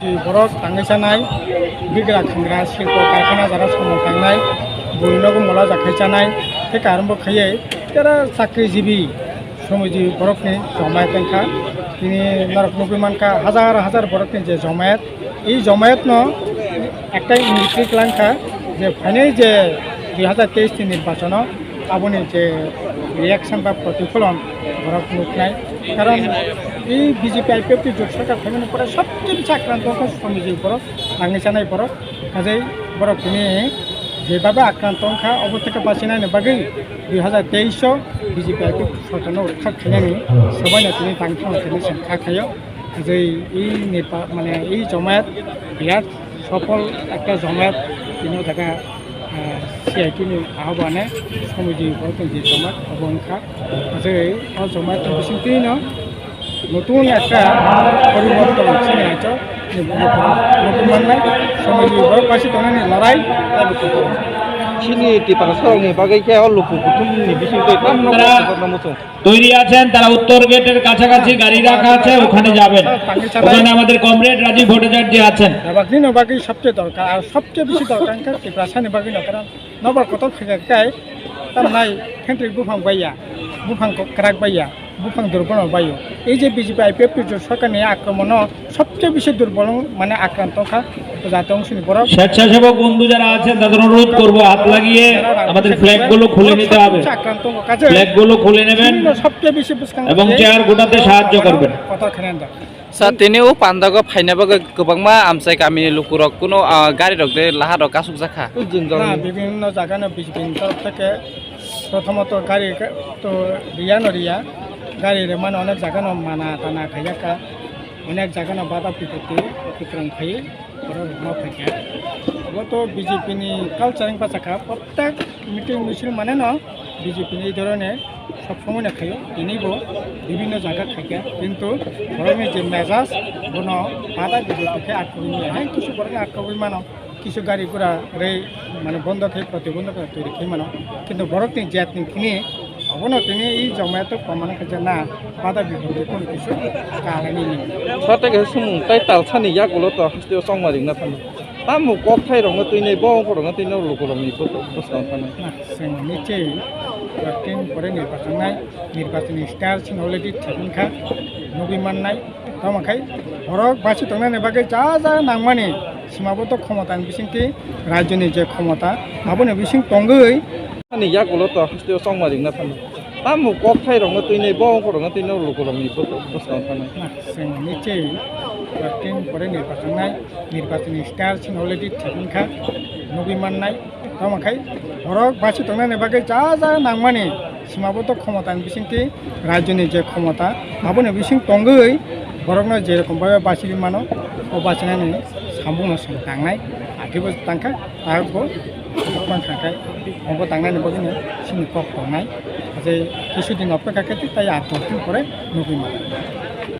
বরফ थांनाय बिग्रा खांग्रा शिल्प कारखाना जारा सोमावसारनाय बयनोबो मला जाखायजानाय थिग आरम्भ खायै যারা চাকরিজীবী শ্রমজীবী বরফনি জমায়েতखा তিনি নরক নবীমানকা হাজার হাজার বরফনি যে জমায়েত এই জমায়েত একটা ইঙ্গিত লাংখা যে ফাইনাল যে 2023 নির্বাচন আবনি যে রিয়াকশন বা প্রতিফলন বরফ নুকনায় কারণ এই বিজেপি আইপিএফটি জোট সরকার থাকার পরে সবচেয়ে বেশি আক্রান্ত শ্রমজীবী বরফ নাঙিসানাय বরফ কাজেই বরফ তিনি যেভাবে আক্রান্তখা অব থেকে বাঁচিনাयनि बागै 2023 বিজেপি আইপিএফ সরকার রক্ষা খাইनायनि সবাইना তিনি তাंखां তিনি সাক্ষাখাयो যে এই মানে এই জমায়েত বিরাট সফল একটা জমায়েত তিনি থাকা সিআইটিनि আহ্বানে শ্রমজীবী বরফ যে জমায়েত অবংখা যে জমায়েত বিসিন্তিनो নতুন একটা পরিবর্তন চিনাইছ নতুন শ্রমজীবী বরফবাসী তনাनि লড়াই চিনি টিপারা সরংনি বাগै খেয়া লোক কুটুমনি বিসিতে তৈরি আছেন তারা উত্তর গেটের কাছাকাছি গাড়ি রাখা আছে ওখানে যাবেন ওখানে আমাদের কমরেড রাজীব ভট্টাচার্য আছেন বাগনি বাগै সবচেয়ে দরকার আর সবচেয়ে বেশি দরকার টিপ্রাসানি বাগै কারণ নবার কত ফিগাকাই তার নাই খেন্ত্রি বুফাং বাইয়া বুফাং ক্রাক বাইয়া বুফাং দুর্বল বায়ু এই যে বিজেপি আইপিএফ সরকারনি আক্রমণ সবচেয়ে বেশি দুর্বল মানে আক্রান্তখা যাতে অংশনি বড় স্বেচ্ছাসেবক বন্ধু যারা আছেন তাদের অনুরোধ করব হাত লাগিয়ে আমাদের ফ্ল্যাগগুলো খুলে নিতে হবে ফ্ল্যাগগুলো খুলে নেবেন সবচেয়ে বেশি এবং চেয়ার গোটাতে সাহায্য করবেন কথা খেলেন साथीनिও पान्दागो फाइनाबागो गोबांमा आमसाय गामिनि लुकुरक कुनो गारि रखदे लाहार कासुक जाखा বিভিন্ন জায়গায় বিজেপি তরফ থেকে প্রথমত গাড়ি তো রিয়া গাড়ির মানে অনেক জায়গায় মানা টানা খাইয়াকা অনেক জায়গায় বাধা বিপত্তি অতিক্রম খাই থাকে তো বিজেপিনি কালচারিং পাচাকা প্রত্যেক মিটিং মিছিল মানে বিজেপিনি এই ধরনের সবসময় না খাইও তিনিও বিভিন্ন জায়গা থাকে কিন্তু ধরনের যে মেজাজ কোনো বাধা বিপত্তিকে আটকবি হ্যাঁ কিছু করে আটকবি মানো কিছু গাড়ি ঘোড়া রে মানে বন্ধ খেয়ে প্রতিবন্ধক তৈরি খেয়ে মানো কিন্তু বরফনি জাতনিখিনি অবনো তিনি এই জমায়েত প্রমাণ করছে না বাধা বিপত্তি কোনো কিছু কারণে নেই সতেকে সুমুং তাই তালসানি ইয়াগুলো তো হাস্তিও সংমারিং না থানো তামু কথাই রঙ তুইনে বংকরঙ তুইনে লুকুরঙনি বসতাম থানো जों निश्चय दिन परे निर्वाचन स्टार अलरेडि थिखा नुबैमाननाय तमाखाय बरफ बासि थांनायनि बागै जा नांमानि सीमाबद्ध क्षमतानि बिसिंथि राज्यनि जे क्षमता आबोनो बिसिं तंगै नि यागुलो तो हास्तिओ संमारिं ना थानो तामु कथाय रङ तुइने बंकरङ तुइने लुकुरङनि बसताम थानो जों निश्चय दिन परे निर्वाचन स्टार अलरेडि थिखा नुबैमाननाय तमाखाय बरफ बासि थांनायनि बागै जा नांमानि सीमाबद्ध क्षमतानि बिसिंथि राज्यनि जे क्षमता आबोनो बिसिं तंगै बरफनो जेरखमभाबे बासिबि मानो अ बासिनानै सामबुंनो सम थांनाय आथिबो थांखा आरो थांखाय अबो थांनायनि बागैनो सिनि कक थांनाय जे কিছুদিন অপেক্ষা করতে তাই 8-10 দিন পরে নবীন